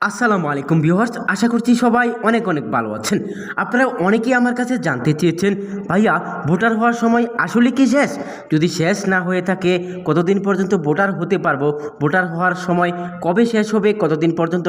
আসসালামু আলাইকুম ভিউয়ার্স, আশা করছি সবাই অনেক অনেক ভালো আছেন। আপনারা অনেকেই আমার কাছে জানতে চেয়েছেন, ভাইয়া ভোটার হওয়ার সময় আসলে কি শেষ? যদি শেষ না হয়ে থাকে কতদিন পর্যন্ত ভোটার হতে পারবো, ভোটার হওয়ার সময় কবে শেষ হবে, কতদিন পর্যন্ত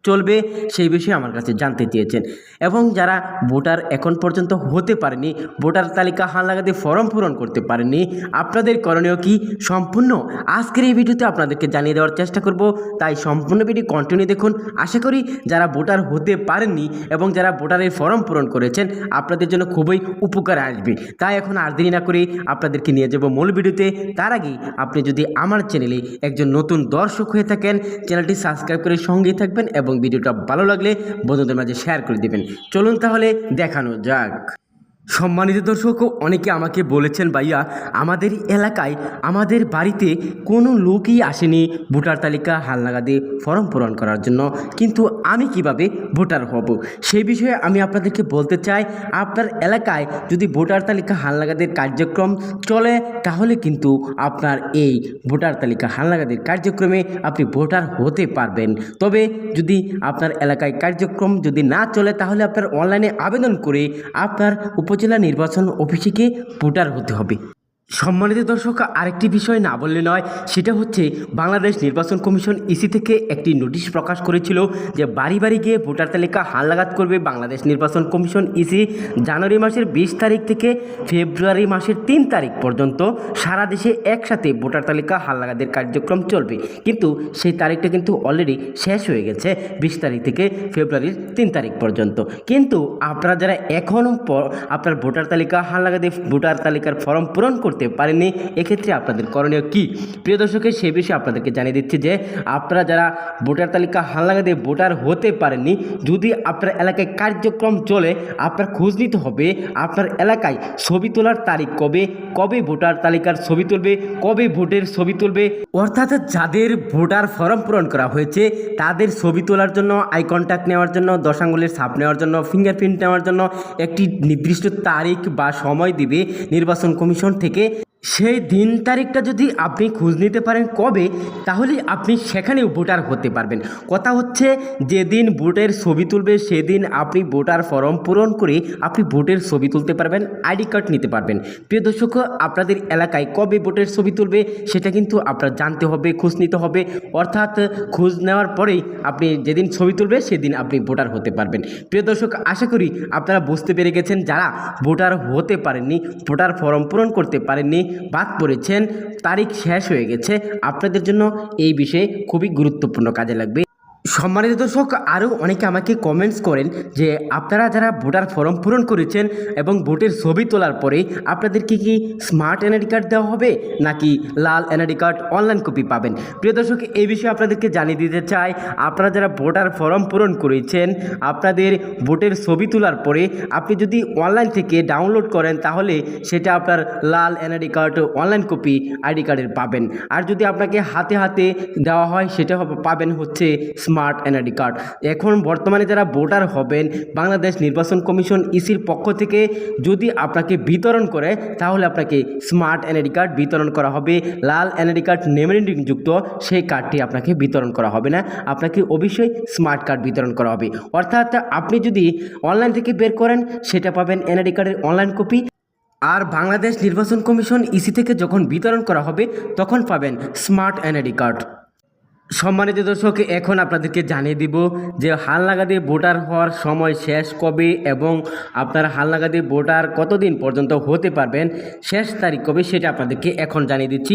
চলবে, সেই বিষয়ে আমার কাছে জানতে চেয়েছেন। এবং যারা ভোটার এখন পর্যন্ত হতে পারেনি, ভোটার তালিকা হালনাগাদে ফর্ম পূরণ করতে পারেনি, আপনাদের করণীয় কি সম্পূর্ণ আজকের এই ভিডিওতে আপনাদেরকে জানিয়ে দেওয়ার চেষ্টা করব। তাই সম্পূর্ণ ভিডিও কন্টিনিউ দেখুন। আশা করি যারা ভোটার হতে পারেননি এবং যারা ভোটারের ফর্ম পূরণ করেছেন আপনাদের জন্য খুবই উপকারে আসবে। তাই এখন আর দেরি না করে আপনাদেরকে নিয়ে যাব মূল ভিডিওতে। তার আগে আপনি যদি আমার চ্যানেলে একজন নতুন দর্শক হয়ে থাকেন, চ্যানেলটি সাবস্ক্রাইব করে সঙ্গেই থাকবেন এবং ভিডিওটা ভালো লাগলে বন্ধুদের মাঝে শেয়ার করে দেবেন। চলুন তাহলে দেখানো যাক। সম্মানিত দর্শক, অনেকে আমাকে বলেছেন, ভাইয়া আমাদের এলাকায় আমাদের বাড়িতে কোনো লোকই আসেনি ভোটার তালিকা হালনাগাদে ফর্ম পূরণ করার জন্য, কিন্তু আমি কিভাবে ভোটার হব সেই বিষয়ে আমি আপনাদেরকে বলতে চাই। আপনার এলাকায় যদি ভোটার তালিকা হালনাগাদের কার্যক্রম চলে তাহলে কিন্তু আপনার এই ভোটার তালিকা হালনাগাদের কার্যক্রমে আপনি ভোটার হতে পারবেন। তবে যদি আপনার এলাকায় কার্যক্রম যদি না চলে তাহলে আপনার অনলাইনে আবেদন করে আপনার উপজেলা নির্বাচন অফিসে গিয়ে ভোটার হতে হবে। সম্মানিত দর্শক, আরেকটি বিষয় না বললে নয়, সেটা হচ্ছে বাংলাদেশ নির্বাচন কমিশন ইসি থেকে একটি নোটিশ প্রকাশ করেছিল যে বাড়ি বাড়ি গিয়ে ভোটার তালিকা হালনাগাদ করবে বাংলাদেশ নির্বাচন কমিশন ইসি। জানুয়ারি মাসের 20 তারিখ থেকে ফেব্রুয়ারি মাসের 3 তারিখ পর্যন্ত সারা দেশে একসাথে ভোটার তালিকা হালনাগাদের কার্যক্রম চলবে, কিন্তু সেই তারিখটা কিন্তু অলরেডি শেষ হয়ে গেছে 20 তারিখ থেকে ফেব্রুয়ারির 3 তারিখ পর্যন্ত। কিন্তু আপনারা যারা এখনও আপনার ভোটার তালিকা হালনাগাদে ভোটার তালিকার ফর্ম পূরণ করতে পারেননি, এক্ষেত্রে আপনাদের করণীয় কি? প্রিয় দর্শকের সেই বিষয়ে আপনাদেরকে জানিয়ে দিচ্ছি যে আপনারা যারা ভোটার তালিকা হালনাগাদে ভোটার হতে পারেননি, যদি আপনার এলাকায় কার্যক্রম চলে আপনার খোঁজ নিতে হবে আপনার এলাকায় ছবি তোলার তারিখ কবে, কবে ভোটার তালিকার ছবি তুলবে, কবে ভোটের ছবি তুলবে। অর্থাৎ যাদের ভোটার ফর্ম পূরণ করা হয়েছে তাদের ছবি তোলার জন্য, আই কন্ট্যাক্ট নেওয়ার জন্য, 10 আঙ্গুলের ছাপ নেওয়ার জন্য, ফিঙ্গারপ্রিন্ট নেওয়ার জন্য একটি নির্দিষ্ট তারিখ বা সময় দিবে নির্বাচন কমিশন থেকে। সেই দিন তারিখটা যদি আপনি খোঁজ নিতে পারেন কবে, তাহলে আপনি সেখানেও ভোটার হতে পারবেন। কথা হচ্ছে যেদিন ভোটের ছবি তুলবে সেদিন আপনি ভোটার ফর্ম পূরণ করে আপনি ভোটের ছবি তুলতে পারবেন, আইডি কার্ড নিতে পারবেন। প্রিয় দর্শক, আপনাদের এলাকায় কবে ভোটের ছবি তুলবে সেটা কিন্তু আপনার জানতে হবে, খোঁজ নিতে হবে। অর্থাৎ খোঁজ নেওয়ার পরেই আপনি যেদিন ছবি তুলবে সেদিন আপনি ভোটার হতে পারবেন। প্রিয় দর্শক, আশা করি আপনারা বুঝতে পেরে গেছেন। যারা ভোটার হতে পারেননি, ভোটার ফর্ম পূরণ করতে পারেননি, বাদ পড়েছেন, তারিখ শেষ হয়ে গেছে, আপনাদের জন্য এই বিষয়ে খুবই গুরুত্বপূর্ণ কাজে লাগবে। সম্মানিত দর্শক, আরও অনেকে আমাকে কমেন্টস করেন যে আপনারা যারা ভোটার ফর্ম পূরণ করেছেন এবং ভোটের ছবি তোলার পরে আপনাদের কি স্মার্ট এনআইডি কার্ড দেওয়া হবে নাকি লাল এনআইডি কার্ড অনলাইন কপি পাবেন। প্রিয় দর্শক, এই বিষয়ে আপনাদেরকে জানিয়ে দিতে চাই, আপনারা যারা ভোটার ফর্ম পূরণ করেছেন আপনাদের ভোটের ছবি তোলার পরে আপনি যদি অনলাইন থেকে ডাউনলোড করেন তাহলে সেটা আপনার লাল NID card online copy ID কার্ডের পাবেন। আর যদি আপনাকে হাতে হাতে দেওয়া হয় সেটা পাবেন হচ্ছে স্মার্ট এনআইডি কার্ড। এখন বর্তমানে যারা ভোটার হবেন বাংলাদেশ নির্বাচন কমিশন ইসির পক্ষ থেকে যদি আপনাকে বিতরণ করে তাহলে আপনাকে স্মার্ট এনআইডি কার্ড বিতরণ করা হবে। লাল এনআইডি কার্ড নেমরেন্ডিং যুক্ত সেই কার্ডটি আপনাকে বিতরণ করা হবে না, আপনাকে অবশ্যই স্মার্ট কার্ড বিতরণ করা হবে। অর্থাৎ আপনি যদি অনলাইন থেকে বের করেন সেটা পাবেন এনআইডি কার্ডের অনলাইন কপি, আর বাংলাদেশ নির্বাচন কমিশন ইসি থেকে যখন বিতরণ করা হবে তখন পাবেন স্মার্ট এনআইডি কার্ড। সম্মানিত দর্শক, এখন আপনাদেরকে জানিয়ে দিব যে হালনাগাদে ভোটার হওয়ার সময় শেষ কবে এবং আপনার হালনাগাদে ভোটার কতদিন পর্যন্ত হতে পারবেন, শেষ তারিখ কবে, সেটা আপনাদেরকে এখন জানিয়ে দিচ্ছি।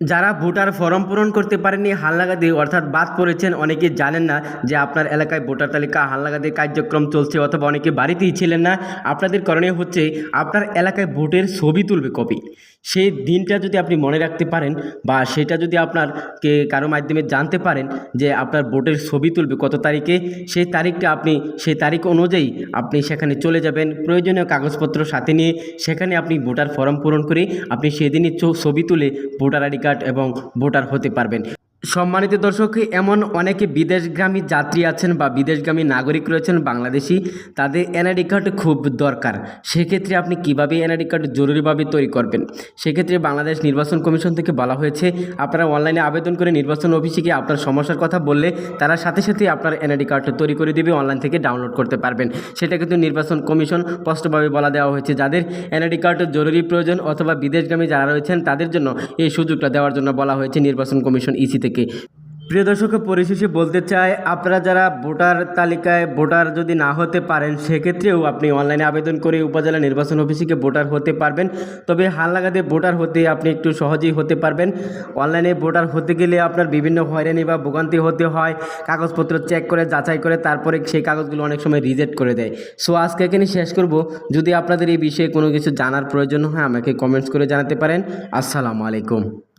যারা ভোটার ফর্ম পূরণ করতে পারেননি হালনাগাদে, অর্থাৎ বাদ পড়েছেন, অনেকে জানেন না যে আপনার এলাকায় ভোটার তালিকা হালনাগাদে কার্যক্রম চলছে, অথবা অনেকে বাড়িতেই ছিলেন না, আপনাদের করণীয় হচ্ছে আপনার এলাকায় ভোটের ছবি তুলবে কবে সেই দিনটা যদি আপনি মনে রাখতে পারেন বা সেটা যদি আপনারকে কারো মাধ্যমে জানতে পারেন যে আপনার ভোটের ছবি তুলবে কত তারিখে, সেই তারিখটা আপনি সেই তারিখ অনুযায়ী আপনি সেখানে চলে যাবেন, প্রয়োজনীয় কাগজপত্র সাথে নিয়ে সেখানে আপনি ভোটার ফর্ম পূরণ করে আপনি সেদিনই ছবি তুলে ভোটার আইডি কার্ড এবং ভোটার হতে পারবেন। সম্মানিত দর্শক, এমন অনেকে বিদেশগামী যাত্রী আছেন বা বিদেশগামী নাগরিক রয়েছেন বাংলাদেশি, তাদের এনআইডি কার্ড খুব দরকার। সেক্ষেত্রে আপনি কিভাবে এনআইডি কার্ড জরুরিভাবে তৈরি করবেন? সেক্ষেত্রে বাংলাদেশ নির্বাচন কমিশন থেকে বলা হয়েছে আপনারা অনলাইনে আবেদন করে নির্বাচন অফিসে গিয়ে আপনার সমস্যার কথা বললে তারা সাথে সাথে আপনার এনআইডি কার্ড তৈরি করে দেবে, অনলাইন থেকে ডাউনলোড করতে পারবেন। সেটা কিন্তু নির্বাচন কমিশন স্পষ্টভাবে বলা দেওয়া হয়েছে। যাদের এনআইডি কার্ড জরুরি প্রয়োজন অথবা বিদেশগামী যারা রয়েছেন তাদের জন্য এই সুযোগটা দেওয়ার জন্য বলা হয়েছে নির্বাচন কমিশন ইসি থেকে। প্রিয় দর্শক, পরিশেষে বলতে চাই আপনারা যারা ভোটার তালিকায় ভোটার যদি না হতে পারেন সেক্ষেত্রেও আপনি অনলাইনে আবেদন করে উপজেলা নির্বাচন অফিসে গিয়ে ভোটার হতে পারবেন। তবে হালনাগাদে ভোটার হতে আপনি একটু সহজেই হতে পারবেন। অনলাইনে ভোটার হতে গেলে আপনার বিভিন্ন হয়রানি বা ভোগান্তি হতে হয়, কাগজপত্র চেক করে যাচাই করে তারপরে সেই কাগজগুলো অনেক সময় রিজেক্ট করে দেয়। সো আজকে এখানে শেষ করব। যদি আপনাদের এই বিষয়ে কোনো কিছু জানার প্রয়োজন হয় আমাকে কমেন্টস করে জানাতে পারেন। আসসালামু আলাইকুম।